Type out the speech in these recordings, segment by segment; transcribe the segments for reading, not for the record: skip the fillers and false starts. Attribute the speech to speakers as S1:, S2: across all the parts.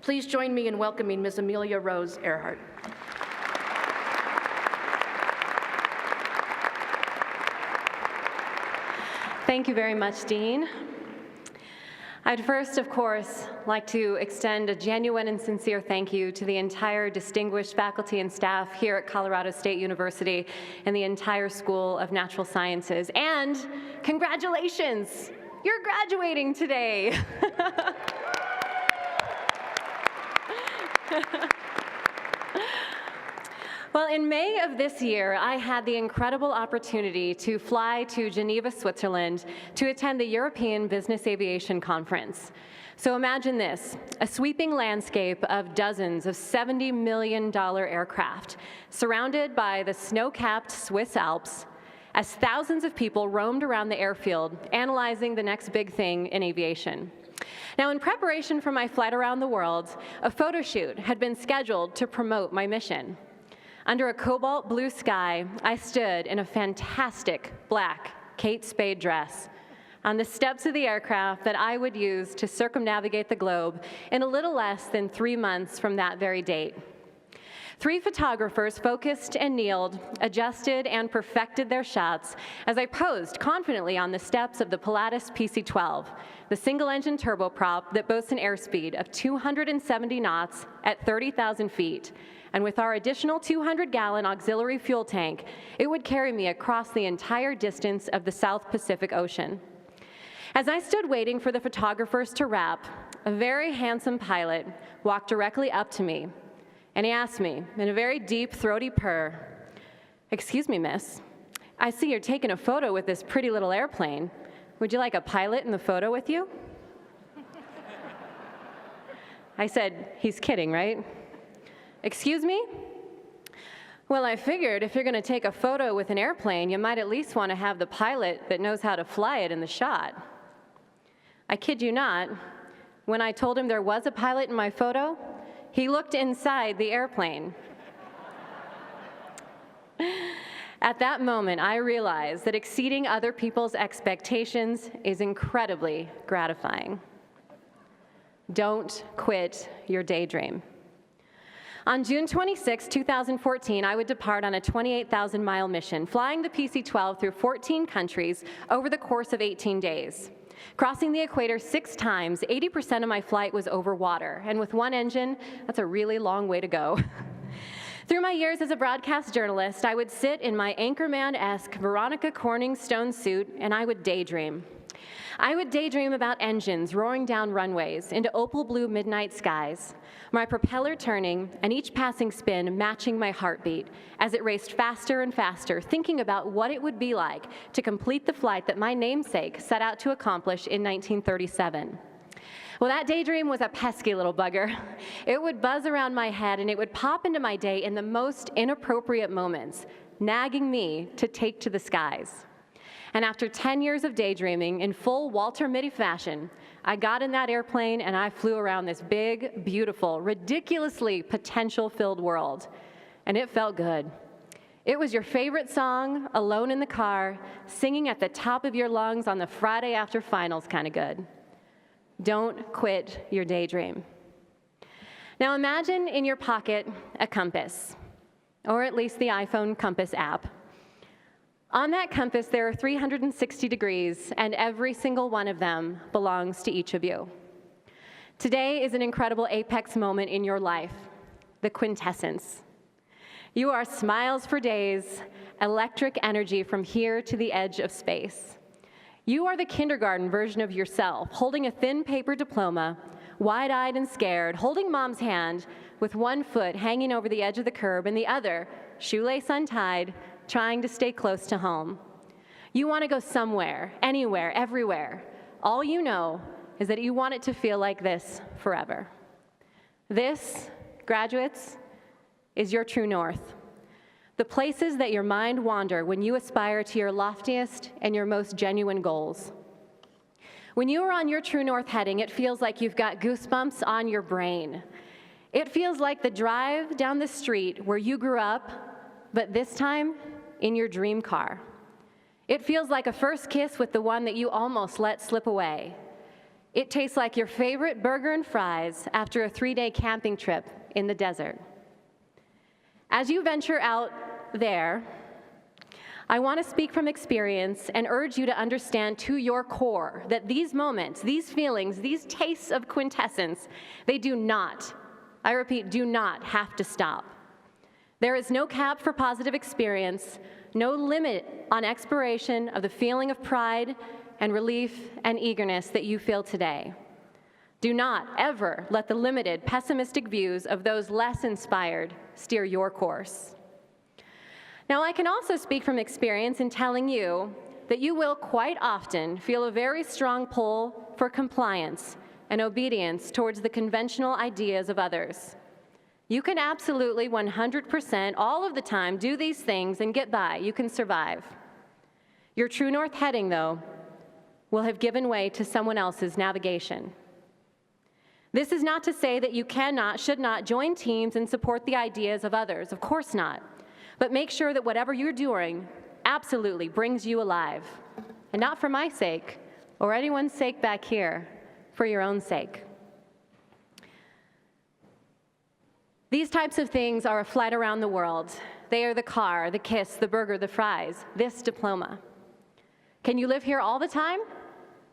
S1: Please join me in welcoming Ms. Amelia Rose Earhart.
S2: Thank you very much, Dean. I'd first, of course, like to extend a genuine and sincere thank you to the entire distinguished faculty and staff here at Colorado State University and the entire School of Natural Sciences. And congratulations, you're graduating today. Well, in May of this year, I had the incredible opportunity to fly to Geneva, Switzerland to attend the European Business Aviation Conference. So imagine this, a sweeping landscape of dozens of $70 million aircraft, surrounded by the snow-capped Swiss Alps, as thousands of people roamed around the airfield, analyzing the next big thing in aviation. Now, in preparation for my flight around the world, a photo shoot had been scheduled to promote my mission. Under a cobalt blue sky, I stood in a fantastic black Kate Spade dress on the steps of the aircraft that I would use to circumnavigate the globe in a little less than 3 months from that very date. 3 photographers focused and kneeled, adjusted and perfected their shots as I posed confidently on the steps of the Pilatus PC-12, the single-engine turboprop that boasts an airspeed of 270 knots at 30,000 feet. And with our additional 200-gallon auxiliary fuel tank, it would carry me across the entire distance of the South Pacific Ocean. As I stood waiting for the photographers to wrap, a very handsome pilot walked directly up to me, and he asked me, in a very deep, throaty purr, "Excuse me, miss, I see you're taking a photo with this pretty little airplane. Would you like a pilot in the photo with you?" I said, "He's kidding, right?" "Excuse me?" "Well, I figured if you're going to take a photo with an airplane, you might at least want to have the pilot that knows how to fly it in the shot." I kid you not, when I told him there was a pilot in my photo, he looked inside the airplane. At that moment, I realized that exceeding other people's expectations is incredibly gratifying. Don't quit your daydream. On June 26, 2014, I would depart on a 28,000-mile mission, flying the PC-12 through 14 countries over the course of 18 days. Crossing the equator 6 times, 80% of my flight was over water, and with one engine, that's a really long way to go. Through my years as a broadcast journalist, I would sit in my Anchorman-esque Veronica Corning stone suit, and I would daydream. I would daydream about engines roaring down runways into opal blue midnight skies, my propeller turning and each passing spin matching my heartbeat as it raced faster and faster, thinking about what it would be like to complete the flight that my namesake set out to accomplish in 1937. Well, that daydream was a pesky little bugger. It would buzz around my head and it would pop into my day in the most inappropriate moments, nagging me to take to the skies. And after 10 years of daydreaming in full Walter Mitty fashion, I got in that airplane and I flew around this big, beautiful, ridiculously potential-filled world. And it felt good. It was your favorite song, alone in the car, singing at the top of your lungs on the Friday after finals kind of good. Don't quit your daydream. Now imagine in your pocket a compass, or at least the iPhone Compass app. On that compass, there are 360 degrees, and every single one of them belongs to each of you. Today is an incredible apex moment in your life, the quintessence. You are smiles for days, electric energy from here to the edge of space. You are the kindergarten version of yourself, holding a thin paper diploma, wide-eyed and scared, holding mom's hand with one foot hanging over the edge of the curb and the other, shoelace untied, trying to stay close to home. You want to go somewhere, anywhere, everywhere. All you know is that you want it to feel like this forever. This, graduates, is your true north. The places that your mind wander when you aspire to your loftiest and your most genuine goals. When you are on your true north heading, it feels like you've got goosebumps on your brain. It feels like the drive down the street where you grew up, but this time in your dream car. It feels like a first kiss with the one that you almost let slip away. It tastes like your favorite burger and fries after a 3-day camping trip in the desert. As you venture out there, I want to speak from experience and urge you to understand to your core that these moments, these feelings, these tastes of quintessence, they do not, I repeat, do not have to stop. There is no cap for positive experience, no limit on expiration of the feeling of pride and relief and eagerness that you feel today. Do not ever let the limited, pessimistic views of those less inspired steer your course. Now, I can also speak from experience in telling you that you will quite often feel a very strong pull for compliance and obedience towards the conventional ideas of others. You can absolutely 100% all of the time do these things and get by. You can survive. Your true north heading, though, will have given way to someone else's navigation. This is not to say that you cannot, should not join teams and support the ideas of others. Of course not. But make sure that whatever you're doing absolutely brings you alive. And not for my sake or anyone's sake back here, for your own sake. These types of things are a flight around the world. They are the car, the kiss, the burger, the fries, this diploma. Can you live here all the time?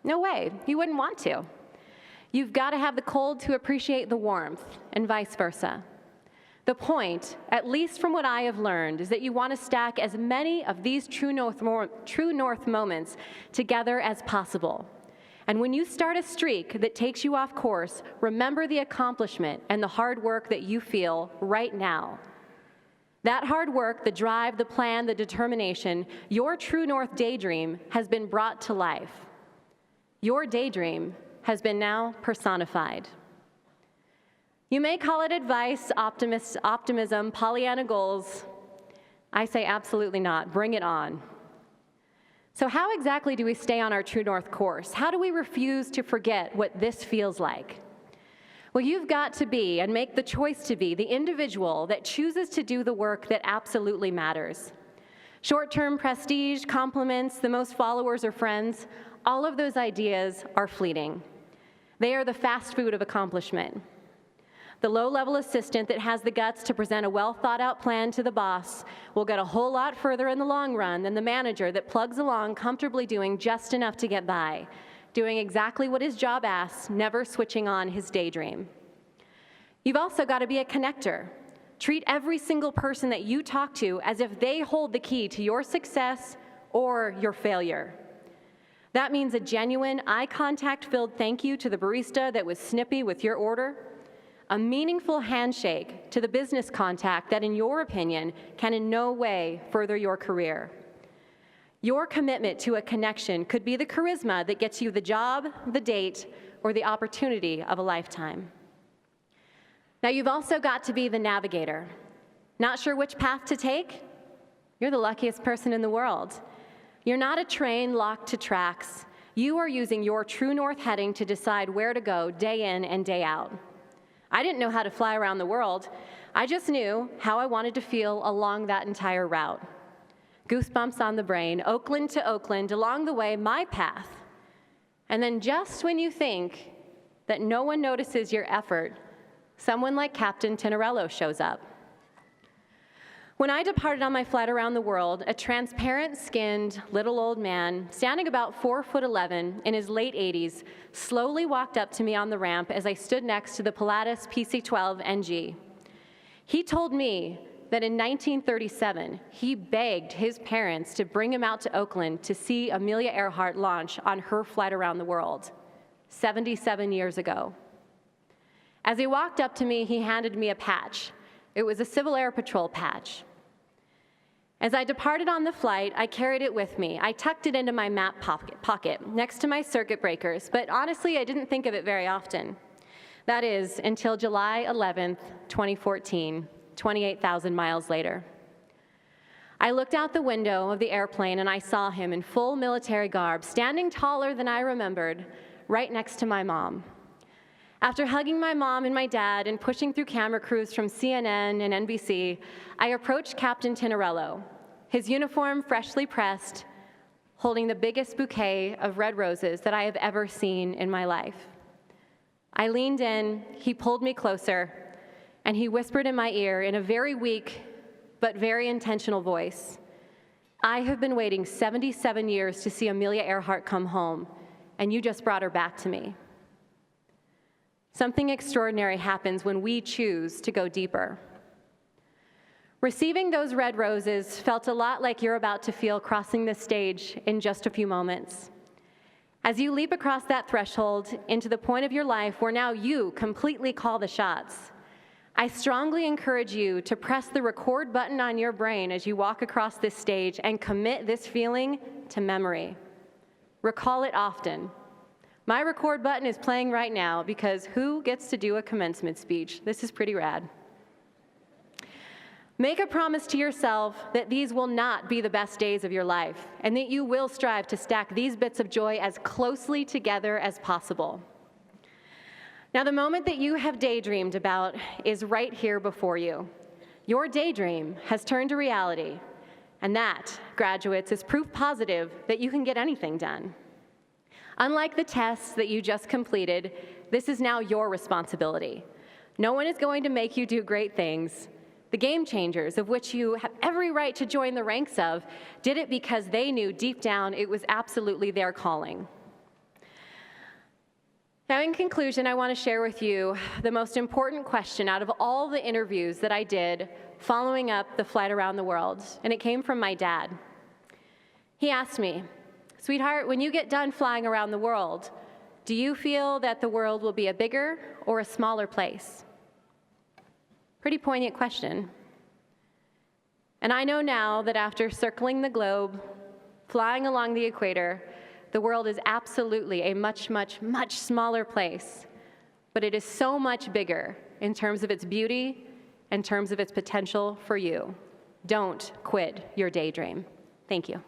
S2: No way. You wouldn't want to. You've got to have the cold to appreciate the warmth, and vice versa. The point, at least from what I have learned, is that you want to stack as many of these true north moments together as possible. And when you start a streak that takes you off course, remember the accomplishment and the hard work that you feel right now. That hard work, the drive, the plan, the determination, your true north daydream has been brought to life. Your daydream has been now personified. You may call it advice, optimism, Pollyanna goals. I say absolutely not. Bring it on. So how exactly do we stay on our true north course? How do we refuse to forget what this feels like? Well, you've got to be, and make the choice to be, the individual that chooses to do the work that absolutely matters. Short-term prestige, compliments, the most followers or friends, all of those ideas are fleeting. They are the fast food of accomplishment. The low-level assistant that has the guts to present a well-thought-out plan to the boss will get a whole lot further in the long run than the manager that plugs along comfortably doing just enough to get by, doing exactly what his job asks, never switching on his daydream. You've also got to be a connector. Treat every single person that you talk to as if they hold the key to your success or your failure. That means a genuine, eye contact-filled thank you to the barista that was snippy with your order, a meaningful handshake to the business contact that, in your opinion, can in no way further your career. Your commitment to a connection could be the charisma that gets you the job, the date, or the opportunity of a lifetime. Now, you've also got to be the navigator. Not sure which path to take? You're the luckiest person in the world. You're not a train locked to tracks. You are using your true north heading to decide where to go day in and day out. I didn't know how to fly around the world. I just knew how I wanted to feel along that entire route. Goosebumps on the brain, Oakland to Oakland, along the way, my path. And then just when you think that no one notices your effort, someone like Captain Tinarello shows up. When I departed on my flight around the world, a transparent-skinned little old man, standing about 4'11" in his late 80s, slowly walked up to me on the ramp as I stood next to the Pilatus PC-12 NG. He told me that in 1937, he begged his parents to bring him out to Oakland to see Amelia Earhart launch on her flight around the world, 77 years ago. As he walked up to me, he handed me a patch. It was a Civil Air Patrol patch. As I departed on the flight, I carried it with me. I tucked it into my map pocket next to my circuit breakers, but honestly, I didn't think of it very often. That is, until July 11th, 2014, 28,000 miles later. I looked out the window of the airplane and I saw him in full military garb, standing taller than I remembered, right next to my mom. After hugging my mom and my dad and pushing through camera crews from CNN and NBC, I approached Captain Tinarello, his uniform freshly pressed, holding the biggest bouquet of red roses that I have ever seen in my life. I leaned in, he pulled me closer, and he whispered in my ear in a very weak but very intentional voice, "I have been waiting 77 years to see Amelia Earhart come home, and you just brought her back to me." Something extraordinary happens when we choose to go deeper. Receiving those red roses felt a lot like you're about to feel crossing the stage in just a few moments. As you leap across that threshold into the point of your life where now you completely call the shots, I strongly encourage you to press the record button on your brain as you walk across this stage and commit this feeling to memory. Recall it often. My record button is playing right now because who gets to do a commencement speech? This is pretty rad. Make a promise to yourself that these will not be the best days of your life and that you will strive to stack these bits of joy as closely together as possible. Now, the moment that you have daydreamed about is right here before you. Your daydream has turned to reality, and that, graduates, is proof positive that you can get anything done. Unlike the tests that you just completed, this is now your responsibility. No one is going to make you do great things. The game changers, of which you have every right to join the ranks of, did it because they knew deep down it was absolutely their calling. Now, in conclusion, I want to share with you the most important question out of all the interviews that I did following up the flight around the world, and it came from my dad. He asked me, "Sweetheart, when you get done flying around the world, do you feel that the world will be a bigger or a smaller place?" Pretty poignant question. And I know now that after circling the globe, flying along the equator, the world is absolutely a much, much, much smaller place, but it is so much bigger in terms of its beauty, in terms of its potential for you. Don't quit your daydream. Thank you.